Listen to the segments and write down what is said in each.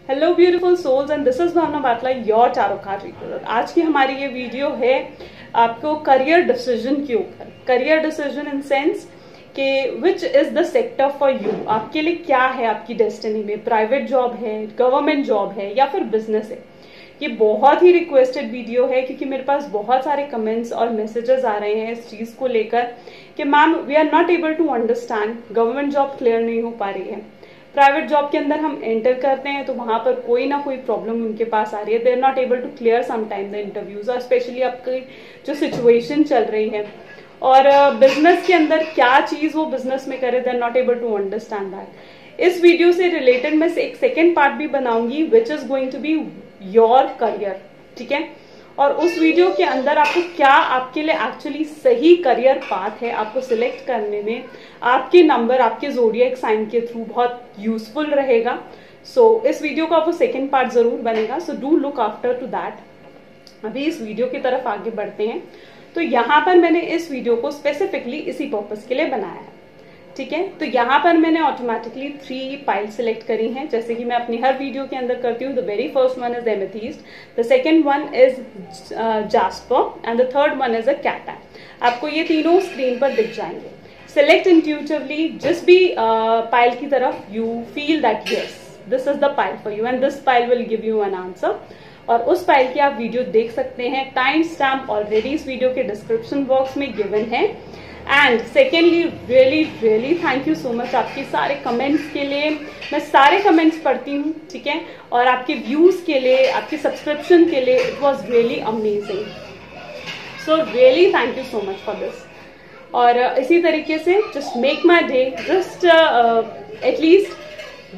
Hello beautiful souls and this is Bhavna Batla, your tarot card reader. आज की हमारी ये वीडियो है आपको करियर डिसीजन के ऊपर। करियर डिसीजन इन सेंस कि which is the sector for you, आपके लिए क्या है आपकी डेस्टिनी में, प्राइवेट जॉब है, गवर्नमेंट जॉब है या फिर बिजनेस है। ये बहुत ही रिक्वेस्टेड वीडियो है क्योंकि मेरे पास बहुत सारे कमेंट्स और मैसेजेस आ रहे हैं इस चीज को लेकर कि ma'am we are not able to understand, government job clear नहीं हो पा रही है, प्राइवेट जॉब के अंदर हम एंटर करते हैं तो वहां पर कोई ना कोई प्रॉब्लम उनके पास आ रही है, they are not able to clear sometime the interviews, और स्पेशली आपकी जो सिचुएशन चल रही है और बिजनेस के अंदर क्या चीज वो बिजनेस में करे, they are not able to understand that. इस वीडियो से रिलेटेड मैं एक सेकेंड पार्ट भी बनाऊंगी which is going to be your career, ठीक है। और उस वीडियो के अंदर आपको क्या आपके लिए एक्चुअली सही करियर पाथ है आपको सिलेक्ट करने में आपके नंबर, आपके ज़ोडिएक साइन के थ्रू बहुत यूजफुल रहेगा। सो इस वीडियो का आपको सेकेंड पार्ट जरूर बनेगा, so do look after two that. अभी इस वीडियो की तरफ आगे बढ़ते हैं। तो यहाँ पर मैंने इस वीडियो को स्पेसिफिकली इसी पर्पज के लिए बनाया है, ठीक है। तो यहाँ पर मैंने ऑटोमेटिकली 3 पाइल सिलेक्ट करी हैं, जैसे कि मैं अपनी हर वीडियो के अंदर करती हूँ। The very first one is amethyst, the second one is jasper and the third one is a cat. आपको ये तीनों स्क्रीन पर दिख जाएंगे। सिलेक्ट इंट्यूटिवली जिस भी पाइल की तरफ you feel that yes this is the pile for you and this pile will give you an answer. और उस पाइल की आप वीडियो देख सकते हैं, टाइम स्टैम्प ऑलरेडी इस वीडियो के डिस्क्रिप्शन बॉक्स में गिवन है। And secondly really thank you so much आपके सारे कमेंट्स के लिए। मैं सारे कमेंट्स पढ़ती हूँ, ठीक है, और आपके व्यूज के लिए, आपके सब्सक्रिप्शन के लिए, it was really amazing. So really thank you so much for this. और इसी तरीके से just make my day, just at least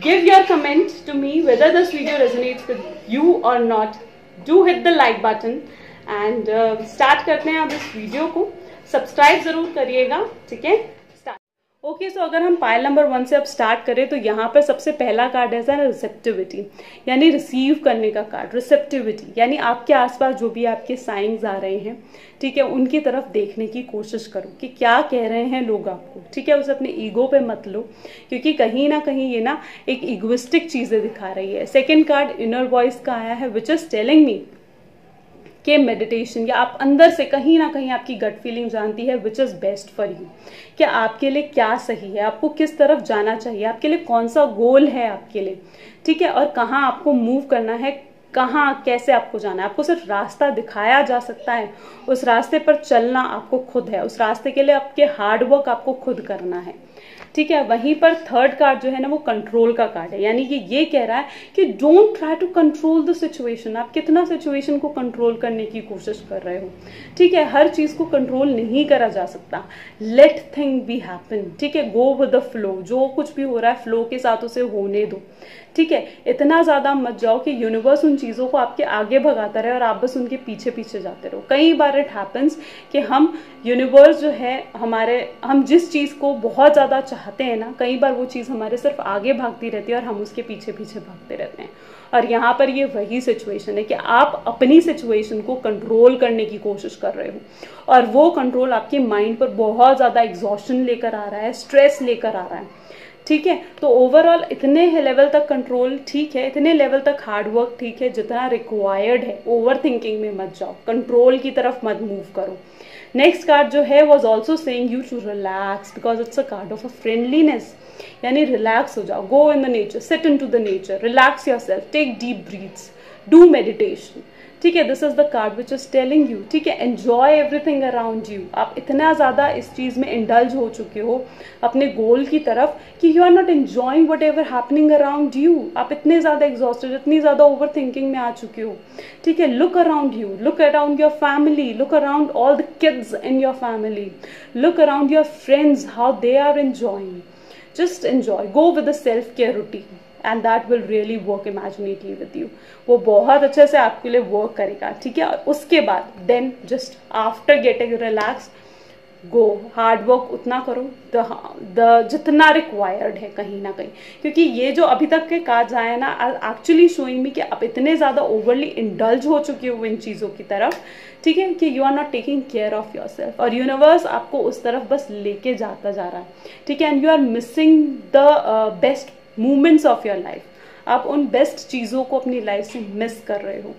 give your comment to me whether this video resonates with you or not. Do hit the like button and start करते हैं अब इस video को। Subscribe जरूर करिएगा, ठीक है। ओके, सो अगर हम पाइल नंबर 1 से अब स्टार्ट करें तो यहाँ पर सबसे पहला कार्ड है रिसेप्टिविटी, यानी रिसीव करने का कार्ड। रिसेप्टिविटी यानी आपके आसपास जो भी आपके साइंस आ रहे हैं, ठीक है, उनकी तरफ देखने की कोशिश करो कि क्या कह रहे हैं लोग आपको, ठीक है। उसे अपने ईगो पे मत लो क्योंकि कहीं ना कहीं ये ना एक इगोइस्टिक चीजें दिखा रही है। सेकेंड कार्ड इनर वॉइस का आया है विच इज टेलिंग मी के मेडिटेशन, या आप अंदर से कहीं ना कहीं आपकी गट फीलिंग जानती है which is best for you, कि आपके लिए क्या सही है, आपको किस तरफ जाना चाहिए, आपके लिए कौन सा गोल है आपके लिए, ठीक है, और कहाँ आपको मूव करना है, कहाँ कैसे आपको जाना है। आपको सिर्फ रास्ता दिखाया जा सकता है, उस रास्ते पर चलना आपको खुद है, उस रास्ते के लिए आपके हार्डवर्क आपको खुद करना है, ठीक है। वहीं पर थर्ड कार्ड जो है ना वो कंट्रोल का कार्ड है, यानी कि ये कह रहा है कि don't try to control the situation. आप कितना सिचुएशन को कंट्रोल करने की कोशिश कर रहे हो, ठीक है। हर चीज को कंट्रोल नहीं करा जा सकता। लेट थिंग बी हैपन, ठीक है, गो विद द फ्लो, जो कुछ भी हो रहा है फ्लो के साथ उसे होने दो, ठीक है। इतना ज्यादा मत जाओ कि यूनिवर्स उन चीजों को आपके आगे भगाता रहे और आप बस उनके पीछे पीछे जाते रहो। कई बार इट हैपन्स कि हम यूनिवर्स जो है हम जिस चीज को बहुत ज्यादा चाहते हैं ना, कई बार वो चीज हमारे सिर्फ आगे भागती रहती है और हम उसके पीछे पीछे भागते रहते हैं। और यहाँ पर ये वही सिचुएशन है कि आप अपनी सिचुएशन को कंट्रोल करने की कोशिश कर रहे हो और वो कंट्रोल आपके माइंड पर बहुत ज्यादा एग्जॉस्शन लेकर आ रहा है, स्ट्रेस लेकर आ रहा है, ठीक है। तो ओवरऑल इतने लेवल तक कंट्रोल ठीक है, इतने लेवल तक हार्डवर्क ठीक है जितना रिक्वायर्ड है। ओवर थिंकिंग में मत जाओ, कंट्रोल की तरफ मत मूव करो। नेक्स्ट कार्ड जो है was also saying you to relax because it's a card of a friendliness, यानी रिलैक्स हो जाओ, go in the nature, sit in to the nature, relax yourself, take deep breaths, do meditation, ठीक है। This is the card which is telling you, ठीक है, enjoy everything around you. आप इतना ज्यादा इस चीज में इंडल्ज हो चुके हो अपने गोल की तरफ कि you are not enjoying whatever happening around you. आप इतने ज्यादा एग्जॉस्टेड, इतनी ज्यादा ओवर थिंकिंग में आ चुके हो, ठीक है। Look around you, look around your family, look around all the kids in your family, look around your friends, how they are enjoying. Just enjoy, go with the self-care routine and that will really work imaginatively with you. वो बहुत अच्छे से आपके लिए work करेगा, ठीक है। और उसके बाद then just after getting relaxed, go hard work उतना करो जितना रिक्वायर्ड है कहीं ना कहीं, क्योंकि ये जो अभी तक के कार्ड्स आए ना एक्चुअली शोइंग मी कि आप इतने ज्यादा ओवरली इंडल्ज हो चुके हो इन चीजों की तरफ, ठीक है, कि you are not taking care of yourself और यूनिवर्स आपको उस तरफ बस लेके जाता जा रहा है, ठीक है। And you are missing the best moments of your life. आप उन बेस्ट चीजों को अपनी लाइफ से मिस कर रहे हो,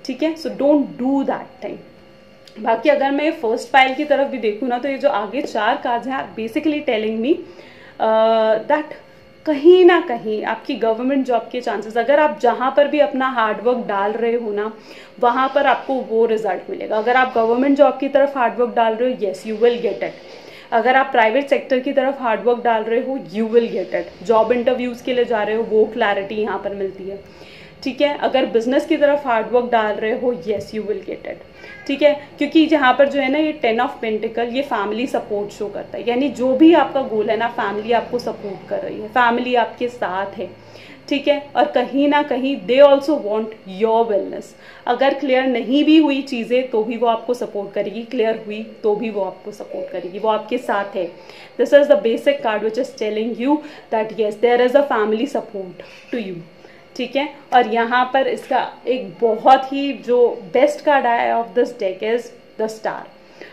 ठीक है। So don't do that thing. बाकी अगर मैं फर्स्ट पाइल की तरफ भी देखूँ ना, तो ये जो आगे 4 कार्ड्स हैं बेसिकली टेलिंग मी दैट कहीं ना कहीं आपकी गवर्नमेंट जॉब के चांसेस, अगर आप जहां पर भी अपना हार्डवर्क डाल रहे हो ना, वहां पर आपको वो रिजल्ट मिलेगा। अगर आप गवर्नमेंट जॉब की तरफ हार्डवर्क डाल रहे हो, yes you will get it. अगर आप प्राइवेट सेक्टर की तरफ हार्डवर्क डाल रहे हो, you will get it. Job interviews के लिए जा रहे हो, वो क्लैरिटी यहाँ पर मिलती है, ठीक है। अगर बिजनेस की तरफ हार्डवर्क डाल रहे हो, yes you will get it, ठीक है। क्योंकि यहाँ पर जो है ना, ये 10 ऑफ पेंटिकल, ये फैमिली सपोर्ट शो करता है, यानी जो भी आपका गोल है ना, फैमिली आपको सपोर्ट कर रही है, फैमिली आपके साथ है, ठीक है। और कहीं ना कहीं they also want your wellness. अगर क्लियर नहीं भी हुई चीजें तो भी वो आपको सपोर्ट करेगी, क्लियर हुई तो भी वो आपको सपोर्ट करेगी, वो आपके साथ है। This is the basic card which is telling you that yes there is a family support to you, ठीक है। और यहाँ पर इसका एक बहुत ही जो बेस्ट कार्ड आया of this deck is the star.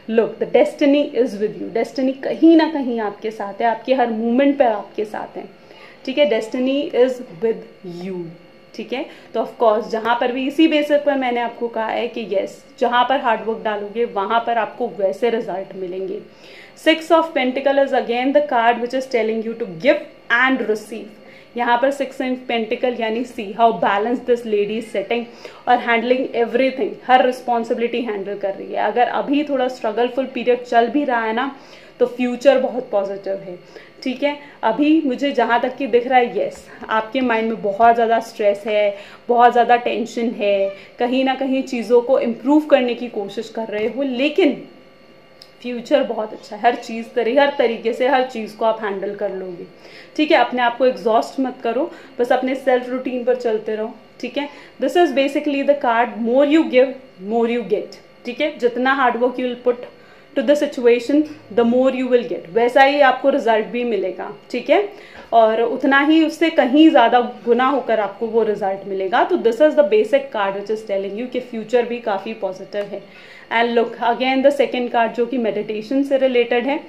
Look, the destiny is with you. Destiny कहीं ना कहीं आपके साथ है, आपके हर मूवमेंट पर आपके साथ है, ठीक है। डेस्टिनी इज विद यू, ठीक है। तो ऑफ कोर्स जहां पर भी इसी बेसिस पर मैंने आपको कहा है कि यस, जहां पर हार्डवर्क डालोगे वहां पर आपको वैसे रिजल्ट मिलेंगे। 6 of pentacle is again the card which is telling you to give and receive. यहाँ पर 6 ऑफ पेंटिकल यानी see how balance this lady is setting और हैंडलिंग एवरीथिंग, हर रिस्पॉन्सिबिलिटी हैंडल कर रही है। अगर अभी थोड़ा स्ट्रगलफुल पीरियड चल भी रहा है ना, तो फ्यूचर बहुत पॉजिटिव है, ठीक है। अभी मुझे जहां तक कि दिख रहा है, यस आपके माइंड में बहुत ज़्यादा स्ट्रेस है, बहुत ज़्यादा टेंशन है, कहीं ना कहीं चीज़ों को इम्प्रूव करने की कोशिश कर रहे हो, लेकिन फ्यूचर बहुत अच्छा है। हर तरीके से हर चीज़ को आप हैंडल कर लोगे, ठीक है। अपने आप को एग्जॉस्ट मत करो, बस अपने सेल्फ रूटीन पर चलते रहो, ठीक है। This is basically the card more you give more you get, ठीक है। जितना hard work you will put to the situation, the more you will get, वैसा ही आपको रिजल्ट भी मिलेगा, ठीक है। और उतना ही उससे कहीं ज्यादा गुना होकर आपको वो रिजल्ट मिलेगा। तो this is the basic card which is telling you कि फ्यूचर भी काफी पॉजिटिव है। And look again the second card जो कि मेडिटेशन से रिलेटेड है,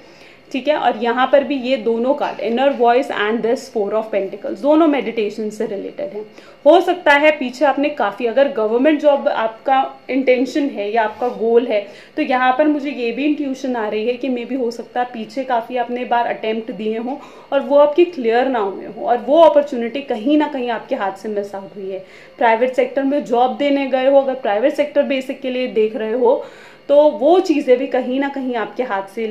ठीक है। और यहाँ पर भी ये दोनों card, inner voice and this 4 of pentacles, दोनों मेडिटेशन से रिलेटेड है। हो सकता है पीछे आपने काफी, अगर गवर्नमेंट जॉब आपका इंटेंशन है या आपका गोल है, तो यहाँ पर मुझे ये भी इंट्यूशन आ रही है कि मे बी हो सकता है पीछे काफी आपने बार अटेम्प्ट दिए हों और वो आपकी क्लियर ना हुए हो, और वो अपॉर्चुनिटी कहीं ना कहीं आपके हाथ से मिस आउट हुई है। प्राइवेट सेक्टर में जॉब देने गए हो, अगर प्राइवेट सेक्टर बेसिक के लिए देख रहे हो, तो वो चीजें भी कहीं ना कहीं आपके हाथ से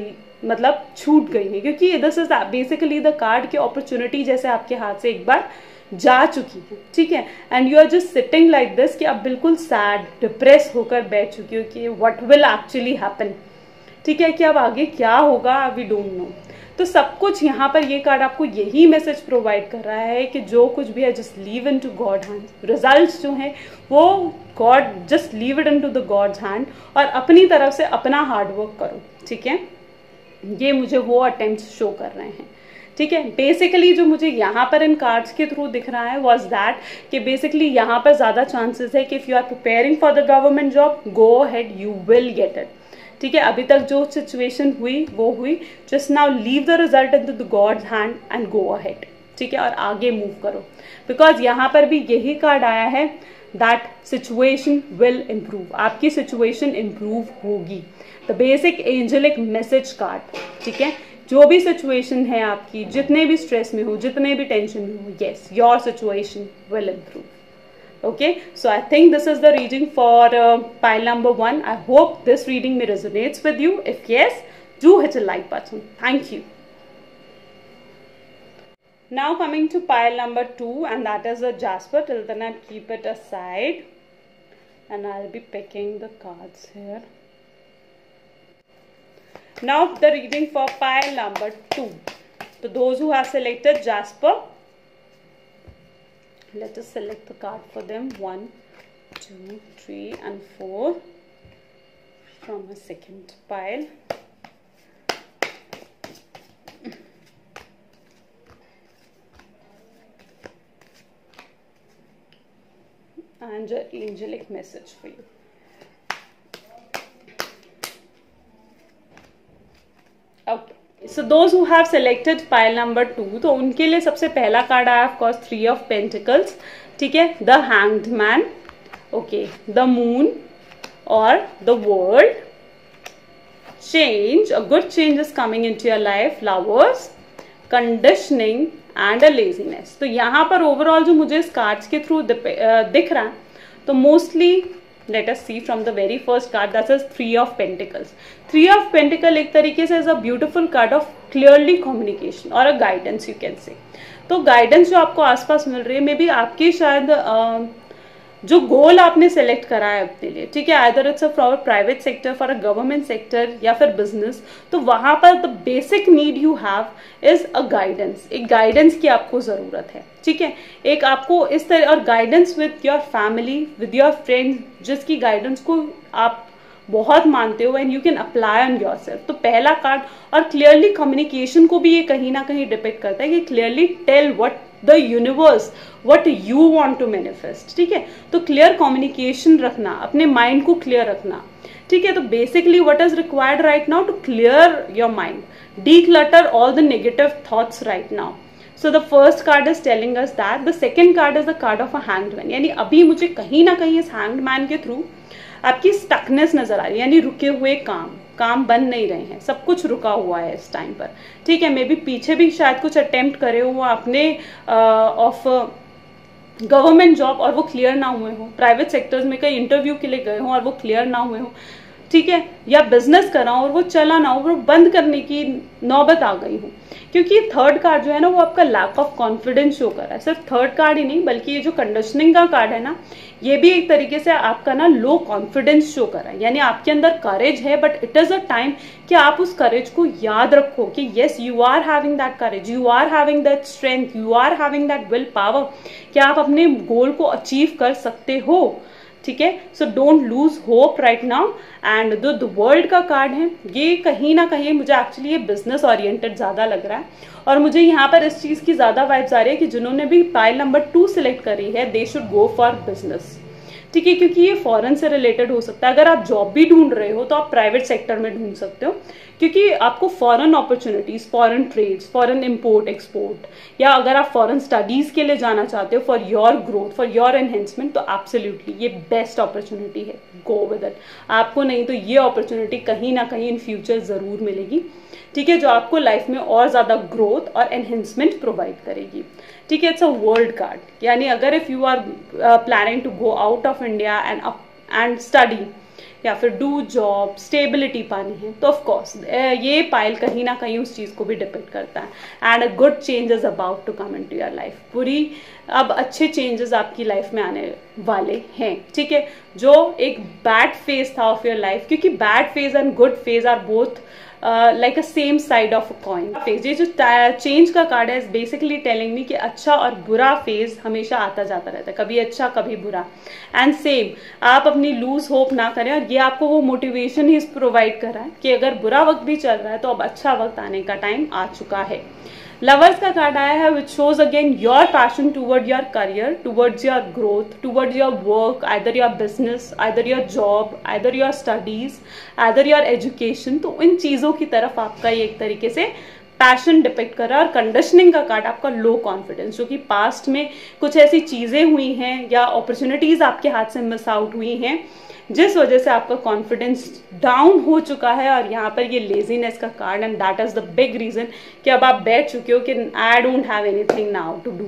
मतलब छूट गई है, क्योंकि this is basically the card की अपॉर्चुनिटी जैसे आपके हाथ से एक बार जा चुकी है, ठीक है। And you are just sitting like this कि आप बिल्कुल सैड डिप्रेस होकर बैठ चुकी हो कि व्हाट विल एक्चुअली हैपन, ठीक है, कि अब आगे क्या होगा वी डोंट नो। तो सब कुछ यहाँ पर ये कार्ड आपको यही मैसेज प्रोवाइड कर रहा है कि जो कुछ भी है just leave into God hand. Result जो है वो God, just leave it in to the God's hand, और अपनी तरफ से अपना हार्डवर्क करो, ठीक है। ये मुझे वो अटेम्प्ट शो कर रहे हैं, ठीक है। बेसिकली जो मुझे यहाँ पर इन कार्ड्स के थ्रू दिख रहा है वॉज दैट कि बेसिकली यहाँ पर ज्यादा चांसेस है कि if you are preparing for the government job, go ahead, you will get it, ठीक है। अभी तक जो सिचुएशन हुई वो हुई, just now leave the result in to the God's hand and go ahead, ठीक है, और आगे मूव करो। बिकॉज यहाँ पर भी यही कार्ड आया है दैट सिचुएशन विल इम्प्रूव, आपकी सिचुएशन इम्प्रूव होगी। The basic angelic message card, ठीक है। जो भी सिचुएशन है आपकी, जितने भी स्ट्रेस में हो, जितने भी टेंशन में हो, yes, your situation will improve. Okay, so I think this is the reading for pile number 1. I hope this reading may resonates with you. If yes, do hit a like button. Thank you. Now coming to pile number 2, and that is a Jasper. Till then I keep it aside and I'll be picking the cards here. Now the reading for pile number 2. So those who have selected Jasper, let us select the card for them. 1, 2, 3 and 4 from a second pile. And an angelic message for you. Okay, so those who have selected pile number 2, तो उनके लिए सबसे पहला card आया of course 3 of pentacles, ठीक है, the hanged man, okay, the moon और the world, change, a good change is coming into your life, lovers, conditioning and a laziness. तो यहाँ पर ओवरऑल जो मुझे इस कार्ड्स के थ्रू दिख रहा है, तो mostly let us see from the very first card, that is 3 of Pentacles. 3 of Pentacles एक तरीके से is a beautiful card of clearly communication और a guidance you can say. तो गाइडेंस जो आपको आसपास मिल रही है, मे बी आपकी शायद जो गोल आपने सेलेक्ट करा है अपने लिए, ठीक है, either it's for private sector, for a government sector या फिर बिजनेस, तो वहां पर the basic need you have is a guidance. एक गाइडेंस की आपको जरूरत है, ठीक है, एक आपको इस तरह, और guidance with your family, with your friends, जिसकी गाइडेंस को आप बहुत मानते हो and you can apply on your self. तो पहला कार्ड, और क्लियरली कम्युनिकेशन को भी ये कहीं ना कहीं डिपेक्ट करता है कि clearly tell what the universe, what you want to manifest, ठीक है। तो क्लियर कम्युनिकेशन रखना, अपने माइंड को क्लियर रखना, ठीक है। तो basically what is required right now to clear your mind, declutter all the negative thoughts right now. So the first card is telling us that. The second card is the card of a hanged man. यानी अभी मुझे कहीं ना कहीं इस hanged man के through आपकी stuckness नजर आ रही है, यानी रुके हुए काम बन नहीं रहे हैं, सब कुछ रुका हुआ है इस टाइम पर, ठीक है। मे बी पीछे भी शायद कुछ अटेम्प्ट करे हो अपने ऑफ गवर्नमेंट जॉब और वो क्लियर ना हुए हो, प्राइवेट सेक्टर्स में कई इंटरव्यू के लिए गए हो और वो क्लियर ना हुए हो, ठीक है, या बिजनेस कर रहा हूं और वो चला ना हो, वो बंद करने की नौबत आ गई हो, क्योंकि थर्ड कार्ड जो है ना वो आपका लैक ऑफ कॉन्फिडेंस शो कर रहा है। सिर्फ थर्ड कार्ड ही नहीं, बल्कि ये जो कंडीशनिंग का कार्ड है ना, ये भी एक तरीके से आपका ना लो कॉन्फिडेंस शो कर रहा है, यानी आपके अंदर करेज है, but it is a time कि आप उस करेज को याद रखो कि yes you are having that courage, you are having that strength, you are having that will power, कि आप अपने गोल को अचीव कर सकते हो, ठीक है। So don't lose hope right now. And the world का कार्ड है, ये कहीं ना कहीं मुझे एक्चुअली ये बिजनेस ओरिएंटेड ज्यादा लग रहा है, और मुझे यहाँ पर इस चीज की ज्यादा वाइब्स आ रही है कि जिन्होंने भी पाइल नंबर 2 सिलेक्ट करी है, they should go for business, ठीक है, क्योंकि ये फॉरेन से रिलेटेड हो सकता है। अगर आप जॉब भी ढूंढ रहे हो तो आप प्राइवेट सेक्टर में ढूंढ सकते हो, क्योंकि आपको foreign opportunities, foreign trades, foreign import export, या अगर आप फॉरेन स्टडीज के लिए जाना चाहते हो for your growth, for your enhancement, तो एब्सोल्युटली ये बेस्ट अपॉर्चुनिटी है, गो विद इट। आपको नहीं तो ये अपॉर्चुनिटी कहीं ना कहीं इन फ्यूचर जरूर मिलेगी, ठीक है, जो आपको लाइफ में और ज्यादा ग्रोथ और एनहेंसमेंट प्रोवाइड करेगी, ठीक है। इट्स अ वर्ल्ड कार्ड, यानी अगर if you are planning to go out of India and study या फिर डू जॉब, स्टेबिलिटी पानी है, तो ऑफ कोर्स ये पाइल कहीं ना कहीं उस चीज को भी डिपेंड करता है। And a good change is about to come into your life, पूरी अब अच्छे चेंजेस आपकी लाइफ में आने वाले हैं, ठीक है। जो एक बैड फेज था ऑफ योर लाइफ, क्योंकि bad phase and good phase are both like a same side of a coin phase. ये जो चेंज का कार्ड है बेसिकली टेलिंग मी कि अच्छा और बुरा फेज हमेशा आता जाता रहता है, कभी अच्छा कभी बुरा, एंड सेम आप अपनी लूज होप ना करें, और ये आपको वो मोटिवेशन ही प्रोवाइड कर रहा है कि अगर बुरा वक्त भी चल रहा है तो अब अच्छा वक्त आने का टाइम आ चुका है। लवर्स का कार्ड आया है which shows again your passion toward your career, towards your growth, towards your work, either your business, either your job, either your studies, either your education. तो इन चीजों की तरफ आपका ये एक तरीके से पैशन डिपेक्ट कर रहा है। और कंडीशनिंग का कार्ड आपका लो कॉन्फिडेंस, जो कि पास्ट में कुछ ऐसी चीजें हुई हैं या अपॉर्चुनिटीज आपके हाथ से मिस आउट हुई हैं जिस वजह से आपका कॉन्फिडेंस डाउन हो चुका है। और यहाँ पर ये लेजीनेस का card, and that is the big reason कि अब आप बैठ चुके हो कि I don't have anything now to do,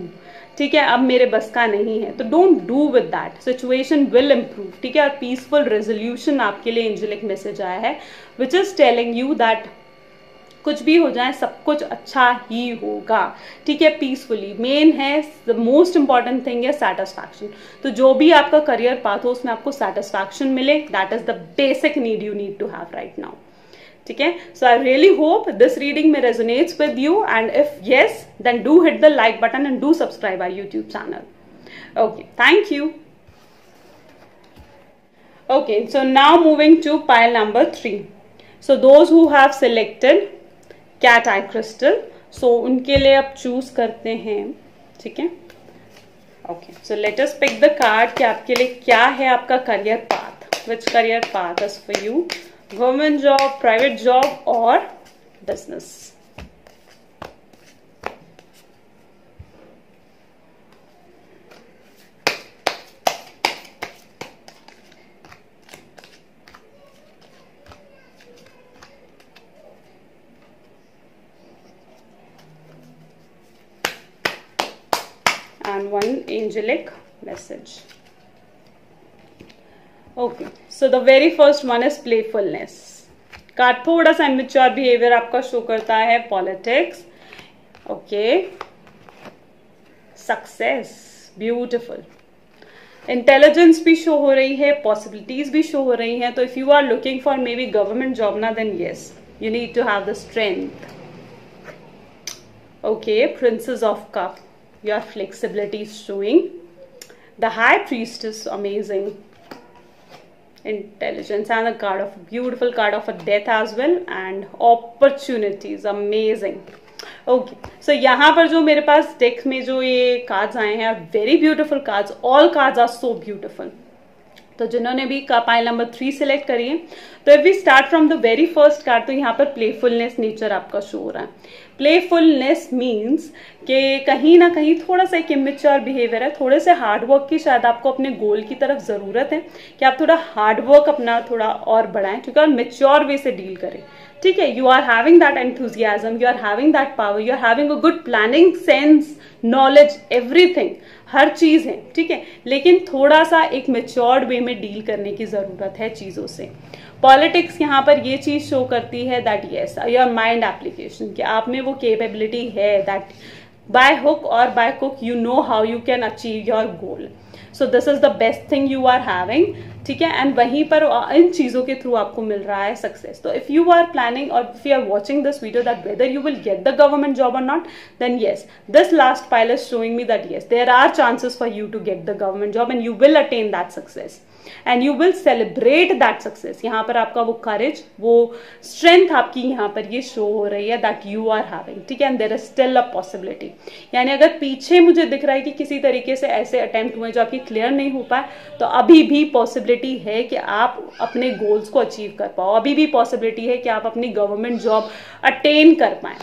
ठीक है, अब मेरे बस का नहीं है। तो don't do with that, situation will improve, ठीक है। और पीसफुल रेजोल्यूशन आपके लिए एंजेलिक मैसेज आया है विच इज टेलिंग यू दैट कुछ भी हो जाए सब कुछ अच्छा ही होगा, ठीक है, पीसफुली। मेन है, द मोस्ट इंपॉर्टेंट थिंग है सेटिस्फैक्शन। तो जो भी आपका करियर पाथ हो उसमें आपको सेटिस्फैक्शन मिले, that is the basic need you need to have right now, ठीक है। So I really hope this reading में resonates with you, and if yes then do hit the like button and do subscribe our YouTube channel. Okay, thank you. Okay, so now moving to pile number 3. So those who have selected cat eye crystal, so उनके लिए आप choose करते हैं, ठीक है। Okay, so let us pick the card कि आपके लिए क्या है आपका career path, which career path is for you, government job, private job और business. and one angelic message. Okay, so the very first one is playfulness. Card थोड़ा सा immature behaviour आपका शो करता है. Politics, okay. Success, beautiful. Intelligence भी show हो रही है, पॉसिबिलिटीज भी शो हो रही हैं. तो if you are looking for maybe government job ना, then yes, you need to have the strength. Okay, princess of cup, your flexibility is showing. The high priestess, amazing. Intelligence and a card of beautiful card of a death as well, and opportunities, amazing. Okay, so यहाँ पर जो मेरे पास deck में जो ये cards आए हैं, very beautiful cards. All cards are so beautiful. तो जिन्होंने भी पाइल नंबर 3 सिलेक्ट करी है, तो if we start from the very first card, तो यहाँ पर प्लेफुलनेस नेचर आपका शो हो रहा है. प्लेफुलनेस मीन्स कि कहीं ना कहीं थोड़ा सा एक इमेच्योर बिहेवियर है, थोड़े से हार्डवर्क की शायद आपको अपने गोल की तरफ जरूरत है कि आप थोड़ा हार्डवर्क अपना थोड़ा और बढ़ाएं, क्योंकि और मेच्योर वे से डील करें. ठीक है, you are having that enthusiasm, you are having that power, you are having a good planning sense, knowledge, everything, हर चीज है. ठीक है, लेकिन थोड़ा सा एक मेच्योर्ड वे में डील करने की जरूरत है चीजों से. पॉलिटिक्स यहाँ पर ये चीज शो करती है that yes, your mind application, कि आप में वो केपेबिलिटी है दैट बाय हुक और बाय कुक you know how you can achieve your goal. So this is the best thing you are having. ठीक है, एंड वहीं पर इन चीजों के थ्रू आपको मिल रहा है सक्सेस. तो इफ यू आर प्लानिंग और if you are watching this video that whether you will get the government job और not, then yes, this last pile is showing me that yes, there are chances for you to get the government job and you will attain that success and you will celebrate that success. यहाँ पर आपका वो करेज, वो strength आपकी यहाँ पर ये show हो रही है दैट यू आर हैविंग. ठीक है, and there is still a possibility. यानी अगर पीछे मुझे दिख रहा है कि किसी तरीके से ऐसे अटेम्प्ट हुए जो आपकी क्लियर नहीं हो पाए, तो अभी भी पॉसिबिलिटी है कि आप अपने गोल्स को अचीव कर पाओ. अभी भी पॉसिबिलिटी है कि आप अपनी गवर्नमेंट जॉब अटेन कर पाए.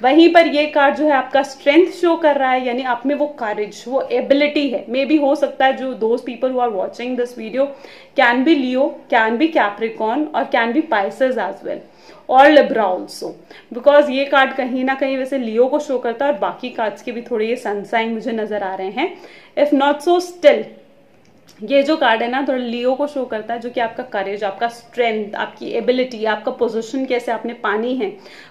वहीं पर ये कार्ड जो है आपका स्ट्रेंथ शो कर रहा है, यानी आप में वो करेज, वो एबिलिटी है. मे बी हो सकता है जो those people who are watching this video can be Leo, can be Capricorn और can be Pisces as well और लिब्रा ऑल्सो, बिकॉज ये कार्ड कहीं ना कहीं वैसे लियो को शो करता है और बाकी कार्ड्स के भी थोड़े ये सनसाइन मुझे नजर आ रहे हैं. इफ नॉट सो स्टिल ये जो कार्ड है ना थोड़ा लियो को शो करता है, जो कि आपका करेज, आपका स्ट्रेंथ, आपकी एबिलिटी, आपका पोजीशन कैसे आपने पानी है,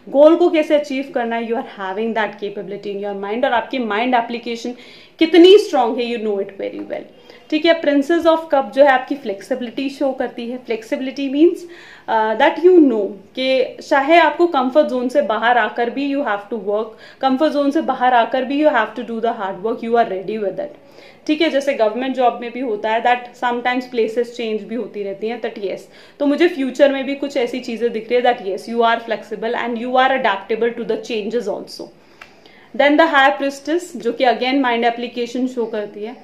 गोल को कैसे अचीव करना है, you are having that capability in your mind. और आपकी माइंड एप्लीकेशन कितनी स्ट्रांग है, you know it very well. ठीक है, प्रिंसेस ऑफ कप जो है आपकी फ्लेक्सिबिलिटी शो करती है. Flexibility means that you know कि चाहे आपको कंफर्ट जोन से बाहर आकर भी you have to work, comfort zone से बाहर आकर भी you have to do the hard work, you are ready with that. ठीक है, जैसे गवर्नमेंट जॉब में भी होता है दैट समटाइम्स प्लेसेस चेंज भी होती रहती हैं, दैट यस. तो मुझे फ्यूचर में भी कुछ ऐसी चीजें दिख रही है that yes, you are flexible and you are adaptable to the changes also. Then the high priestess जो कि अगेन माइंड एप्लीकेशन शो करती है.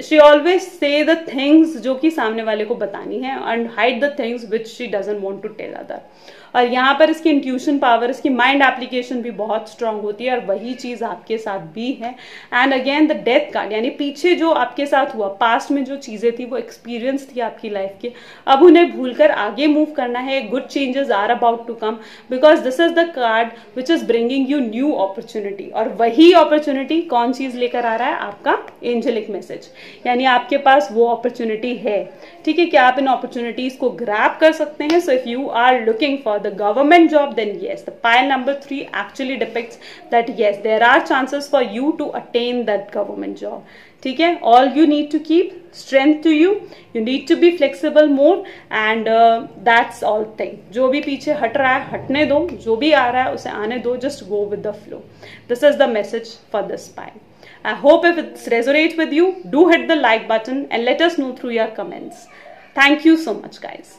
She always says the things जो कि सामने वाले को बतानी है and hide the things which she doesn't want to tell other. और यहाँ पर इसकी इंट्यूशन पावर, इसकी माइंड एप्लीकेशन भी बहुत स्ट्रांग होती है और वही चीज आपके साथ भी है. And again the death card, यानी पीछे जो आपके साथ हुआ, पास्ट में जो चीजें थी, वो एक्सपीरियंस थी आपकी लाइफ के, अब उन्हें भूलकर आगे मूव करना है. Good changes are about to come because this is the card which is bringing you new opportunity. और वही अपॉर्चुनिटी कौन चीज लेकर आ रहा है, आपका एंजेलिक मैसेज. यानी आपके पास वो अपॉर्चुनिटी है. ठीक है, कि आप इन अपॉर्चुनिटीज को ग्रैब कर सकते हैं. So if you are looking for the government job, then yes, the pile number 3 actually depicts that yes, there are chances for you to attain that government job. ठीक है, all you need to keep strength to you, you need to be flexible more and that's all thing. जो भी पीछे हट रहा है हटने दो, जो भी आ रहा है उसे आने दो, just go with the flow. This is the message for this pile. I hope if it resonates with you, do hit the like button and let us know through your comments. Thank you so much guys.